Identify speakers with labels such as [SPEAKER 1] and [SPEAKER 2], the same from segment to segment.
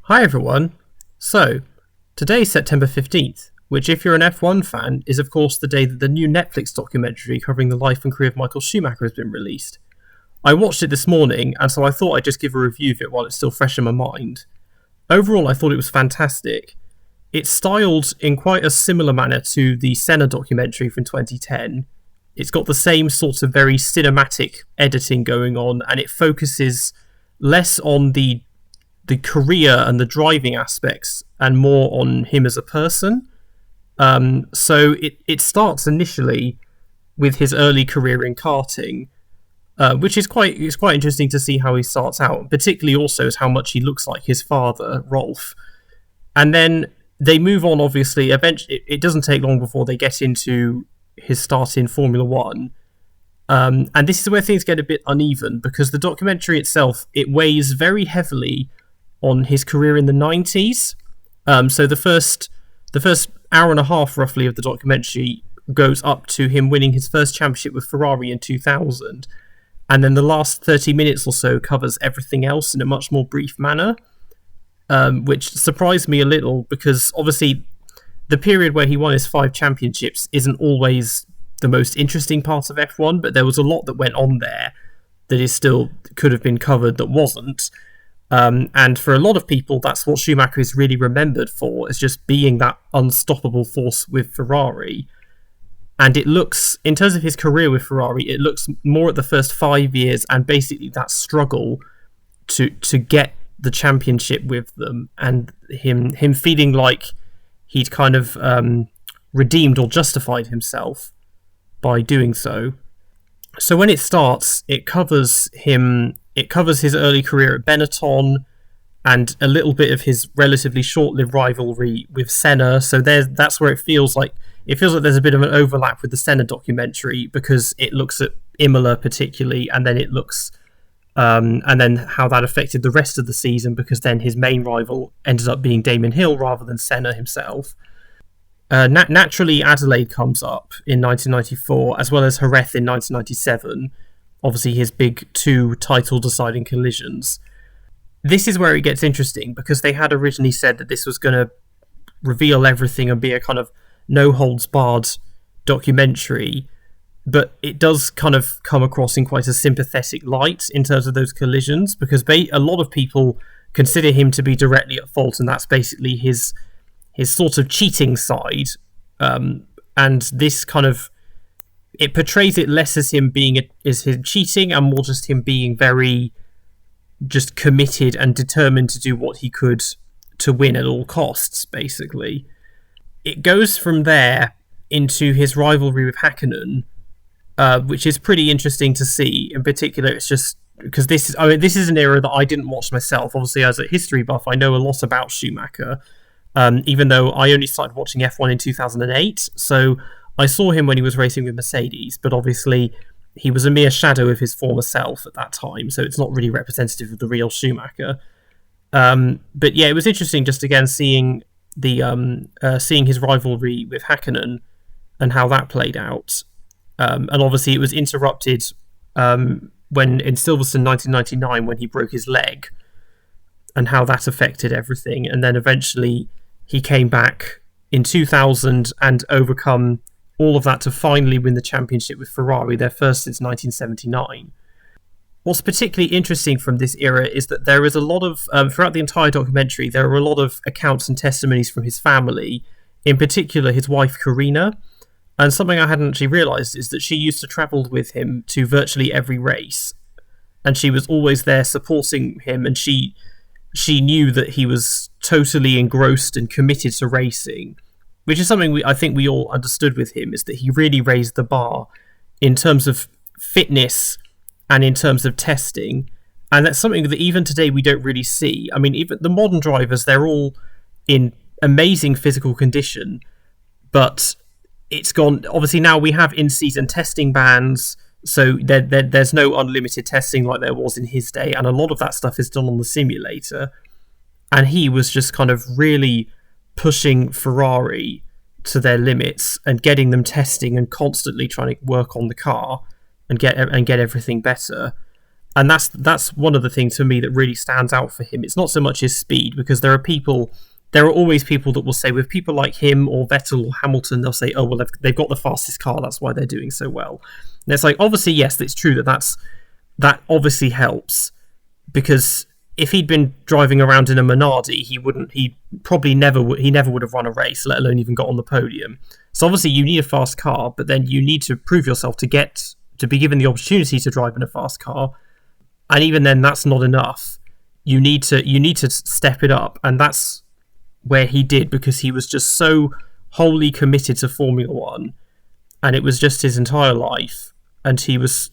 [SPEAKER 1] Hi everyone. So, today's September 15th, which if you're an F1 fan is of course the day that the new Netflix documentary covering the life and career of Michael Schumacher has been released. I watched it this morning and so I thought I'd just give a review of it while it's still fresh in my mind. Overall I thought it was fantastic. It's styled in quite a similar manner to the Senna documentary from 2010. It's got the same sort of very cinematic editing going on and it focuses less on the career and the driving aspects and more on him as a person. So it starts initially with his early career in karting, which is quite interesting to see how he starts out. Particularly also is how much he looks like his father, Rolf. And then they move on. Obviously, eventually it doesn't take long before they get into his start in Formula One. And this is where things get a bit uneven because the documentary itself it weighs very heavily on his career in the 90s. So the first hour and a half roughly of the documentary goes up to him winning his first championship with Ferrari in 2000, and then the last 30 minutes or so covers everything else in a much more brief manner, which surprised me a little because obviously the period where he won his 5 championships isn't always the most interesting part of F1, but there was a lot that went on there that is still could have been covered that wasn't. And for a lot of people, that's what Schumacher is really remembered for, is just being that unstoppable force with Ferrari. And it looks, in terms of his career with Ferrari, it looks more at the first 5 years and basically that struggle to get the championship with them, and him feeling like he'd kind of redeemed or justified himself by doing so. So when it starts, it covers his early career at Benetton and a little bit of his relatively short-lived rivalry with Senna. So that's where it feels like there's a bit of an overlap with the Senna documentary because it looks at Imola particularly, and then it looks and then how that affected the rest of the season because then his main rival ended up being Damon Hill rather than Senna himself. Naturally, Adelaide comes up in 1994, as well as Jerez in 1997. Obviously, his big 2 title-deciding collisions. This is where it gets interesting, because they had originally said that this was going to reveal everything and be a kind of no-holds-barred documentary, but it does kind of come across in quite a sympathetic light in terms of those collisions, because a lot of people consider him to be directly at fault, and that's basically his sort of cheating side, and this kind of it portrays it less as him cheating and more just him being very just committed and determined to do what he could to win at all costs. Basically, it goes from there into his rivalry with Hakkinen, which is pretty interesting to see. In particular, it's just because this is an era that I didn't watch myself. Obviously, as a history buff, I know a lot about Schumacher. Even though I only started watching F1 in 2008, so I saw him when he was racing with Mercedes, but obviously he was a mere shadow of his former self at that time, so it's not really representative of the real Schumacher. But yeah, it was interesting just again seeing his rivalry with Hakkinen and how that played out. And obviously it was interrupted when in Silverstone 1999 when he broke his leg, and how that affected everything, and then eventually he came back in 2000 and overcome all of that to finally win the championship with Ferrari, their first since 1979. What's particularly interesting from this era is that there is a lot of, throughout the entire documentary, there are a lot of accounts and testimonies from his family, in particular his wife Karina, and something I hadn't actually realised is that she used to travel with him to virtually every race, and she was always there supporting him, and she knew that he was totally engrossed and committed to racing, which is something I think we all understood with him, is that he really raised the bar in terms of fitness and in terms of testing. And that's something that even today we don't really see. I mean, even the modern drivers, they're all in amazing physical condition, but it's gone. Obviously, now we have in-season testing bans, so there's no unlimited testing like there was in his day, and a lot of that stuff is done on the simulator. And he was just kind of really pushing Ferrari to their limits and getting them testing and constantly trying to work on the car and get everything better. And that's one of the things for me that really stands out for him. It's not so much his speed, because there are always people that will say, with people like him or Vettel or Hamilton, they'll say, oh, well, they've got the fastest car, that's why they're doing so well. And it's like, obviously, yes, it's true that obviously helps, because if he'd been driving around in a Minardi, he never would have run a race, let alone even got on the podium. So obviously you need a fast car, but then you need to prove yourself to be given the opportunity to drive in a fast car. And even then, that's not enough. You need to step it up, and that's where he did, because he was just so wholly committed to Formula One, and it was just his entire life. And he was,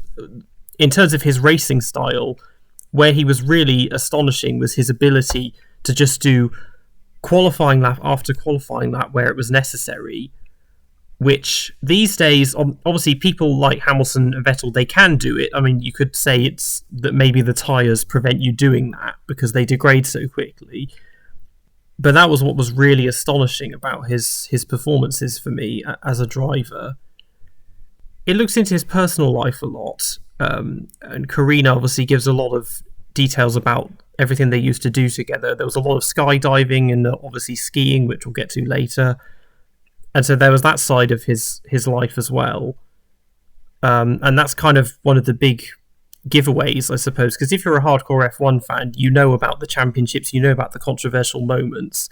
[SPEAKER 1] in terms of his racing style, where he was really astonishing was his ability to just do qualifying lap after qualifying lap where it was necessary, which these days, obviously, people like Hamilton and Vettel, they can do it. I mean, you could say it's that maybe the tyres prevent you doing that because they degrade so quickly. But that was what was really astonishing about his performances for me as a driver. It looks into his personal life a lot, and Karina obviously gives a lot of details about everything they used to do together. There was a lot of skydiving and obviously skiing, which we'll get to later. And so there was that side of his life as well. And that's kind of one of the big giveaways, I suppose, because if you're a hardcore F1 fan, you know about the championships, you know about the controversial moments.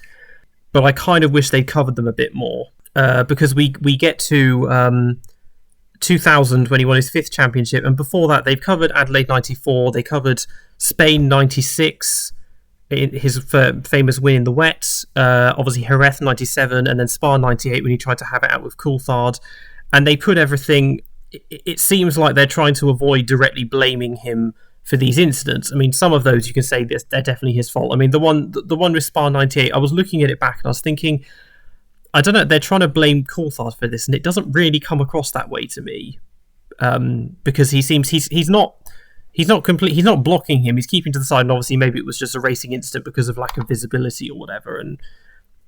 [SPEAKER 1] But I kind of wish they'd covered them a bit more, because we get to 2000 when he won his 5th championship, and before that they've covered Adelaide 94, they covered Spain 96, his famous win in the wet, obviously Jerez 97, and then Spa 98 when he tried to have it out with Coulthard. And they put everything, it seems like they're trying to avoid directly blaming him for these incidents. I mean, some of those you can say they're definitely his fault. I mean, the one with Spa 98, I was looking at it back and I was thinking, I don't know, they're trying to blame Coulthard for this, and it doesn't really come across that way to me, because he seems he's not blocking him, he's keeping to the side, and obviously maybe it was just a racing incident because of lack of visibility or whatever, and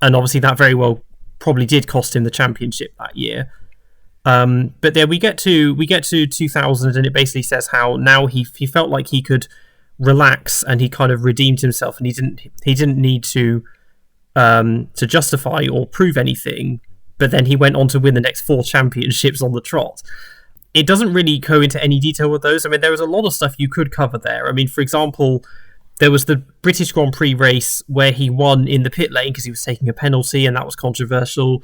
[SPEAKER 1] obviously that very well probably did cost him the championship that year. But there we get to 2000, and it basically says how now he felt like he could relax, and he kind of redeemed himself, and he didn't need to justify or prove anything. But then he went on to win the next 4 championships on the trot. It doesn't really go into any detail with those. I mean, there was a lot of stuff you could cover there. I mean, for example, there was the British Grand Prix race where he won in the pit lane because he was taking a penalty, and that was controversial.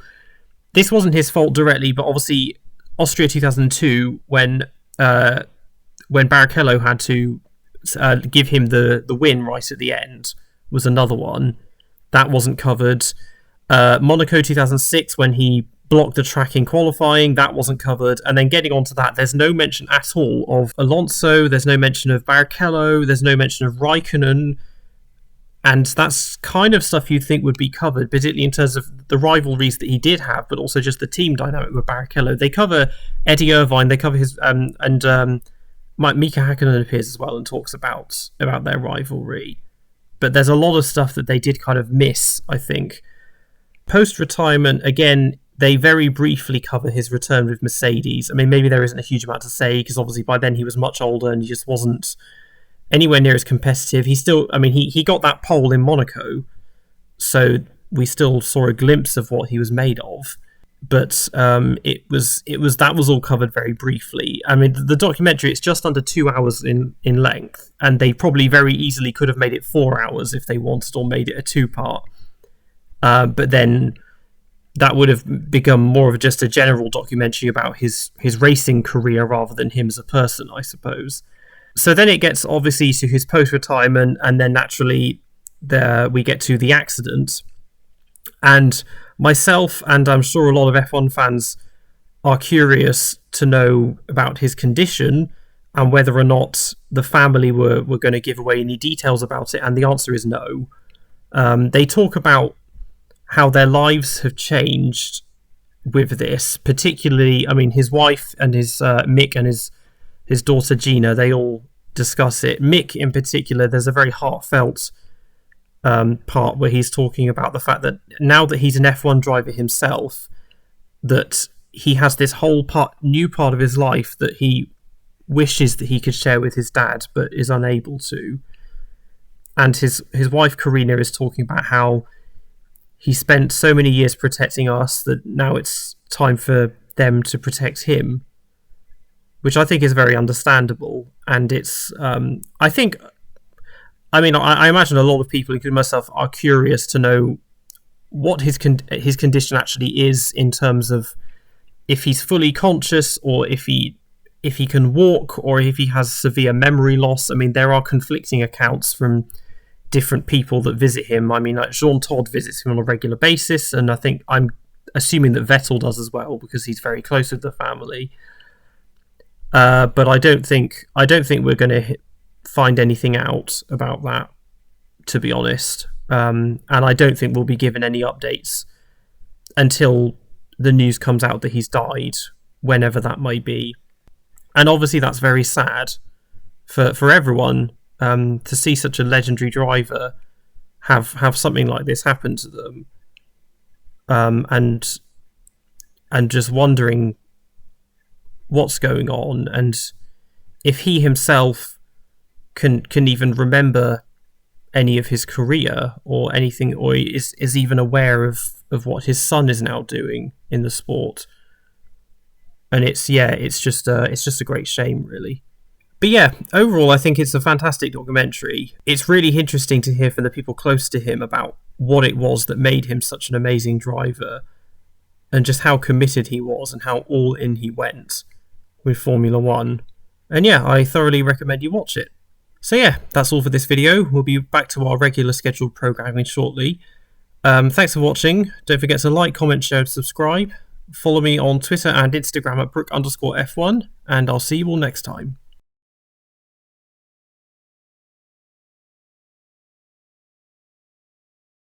[SPEAKER 1] This wasn't his fault directly, but obviously Austria 2002, when Barrichello had to give him the win right at the end, was another one. That wasn't covered. Monaco 2006, when he blocked the track in qualifying, that wasn't covered. And then getting onto that, there's no mention at all of Alonso, there's no mention of Barrichello, there's no mention of Raikkonen. And that's kind of stuff you'd think would be covered, particularly in terms of the rivalries that he did have, but also just the team dynamic with Barrichello. They cover Eddie Irvine, they cover his... and Mika Hakkinen appears as well and talks about their rivalry. But there's a lot of stuff that they did kind of miss, I think. Post-retirement, again, they very briefly cover his return with Mercedes. I mean, maybe there isn't a huge amount to say, because obviously by then he was much older and he just wasn't anywhere near as competitive. He got that pole in Monaco, so we still saw a glimpse of what he was made of. But that was all covered very briefly. I mean, the documentary, it's just under 2 hours in length, and they probably very easily could have made it 4 hours if they wanted, or made it a 2-part. But then that would have become more of just a general documentary about his racing career rather than him as a person, I suppose. So then it gets obviously to his post-retirement, and then naturally we get to the accident. And myself, and I'm sure a lot of F1 fans, are curious to know about his condition and whether or not the family were going to give away any details about it, and the answer is no. They talk about how their lives have changed with this, particularly, I mean, his wife and his Mick and his daughter Gina, they all discuss it. Mick in particular, there's a very heartfelt part where he's talking about the fact that now that he's an F1 driver himself, that he has this whole new part of his life that he wishes that he could share with his dad, but is unable to. And his wife Karina is talking about how he spent so many years protecting us that now it's time for them to protect him, which I think is very understandable. And it's, I think, I mean, I imagine a lot of people, including myself, are curious to know what his condition actually is, in terms of if he's fully conscious, or if he can walk, or if he has severe memory loss. I mean, there are conflicting accounts from different people that visit him. I mean, like Jean Todt visits him on a regular basis, and I think I'm assuming that Vettel does as well, because he's very close with the family. But I don't think we're going to find anything out about that, to be honest. And I don't think we'll be given any updates until the news comes out that he's died, whenever that might be. And obviously that's very sad for everyone, to see such a legendary driver have something like this happen to them, and just wondering what's going on, and if he himself can even remember any of his career or anything, or is even aware of what his son is now doing in the sport. And it's just a great shame, really. But yeah, overall, I think it's a fantastic documentary. It's really interesting to hear from the people close to him about what it was that made him such an amazing driver, and just how committed he was and how all in he went with Formula One. And yeah, I thoroughly recommend you watch it. So yeah, that's all for this video. We'll be back to our regular scheduled programming shortly. Thanks for watching. Don't forget to like, comment, share, and subscribe. Follow me on Twitter and Instagram at Brook_F1, and I'll see you all next time.